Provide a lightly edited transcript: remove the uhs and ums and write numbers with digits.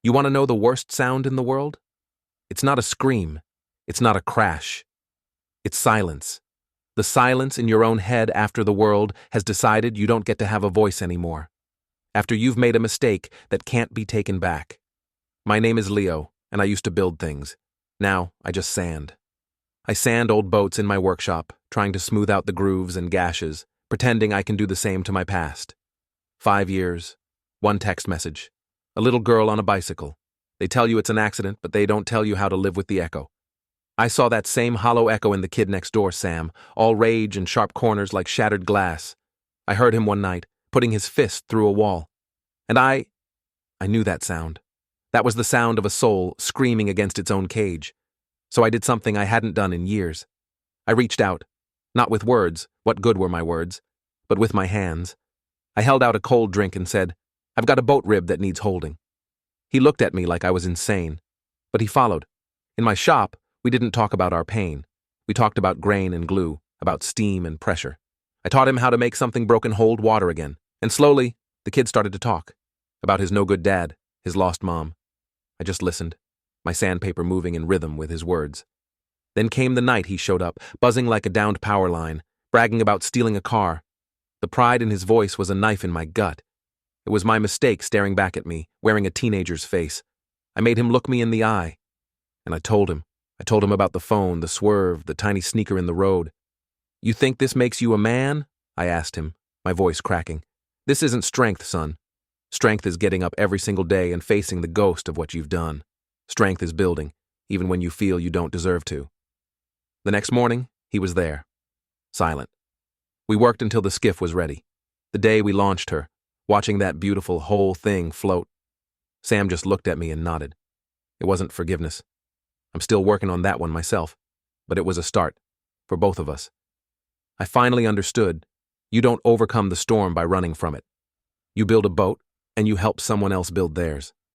You want to know the worst sound in the world? It's not a scream. It's not a crash. It's silence. The silence in your own head after the world has decided you don't get to have a voice anymore. After you've made a mistake that can't be taken back. My name is Leo, and I used to build things. Now, I just sand. I sand old boats in my workshop, trying to smooth out the grooves and gashes, pretending I can do the same to my past. 5 years, one text message. A little girl on a bicycle. They tell you it's an accident, but they don't tell you how to live with the echo. I saw that same hollow echo in the kid next door, Sam, all rage and sharp corners like shattered glass. I heard him one night, putting his fist through a wall. And I knew that sound. That was the sound of a soul screaming against its own cage. So I did something I hadn't done in years. I reached out, not with words, what good were my words, but with my hands. I held out a cold drink and said, "I've got a boat rib that needs holding." He looked at me like I was insane, but he followed. In my shop, we didn't talk about our pain. We talked about grain and glue, about steam and pressure. I taught him how to make something broken hold water again, and slowly, the kid started to talk. About his no-good dad, his lost mom. I just listened, my sandpaper moving in rhythm with his words. Then came the night he showed up, buzzing like a downed power line, bragging about stealing a car. The pride in his voice was a knife in my gut. It was my mistake staring back at me, wearing a teenager's face. I made him look me in the eye. And I told him about the phone, the swerve, the tiny sneaker in the road. "You think this makes you a man?" I asked him, my voice cracking. "This isn't strength, son. Strength is getting up every single day and facing the ghost of what you've done. Strength is building, even when you feel you don't deserve to." The next morning, he was there. Silent. We worked until the skiff was ready. The day we launched her, watching that beautiful whole thing float. Sam just looked at me and nodded. It wasn't forgiveness. I'm still working on that one myself, but it was a start, for both of us. I finally understood, you don't overcome the storm by running from it. You build a boat, and you help someone else build theirs.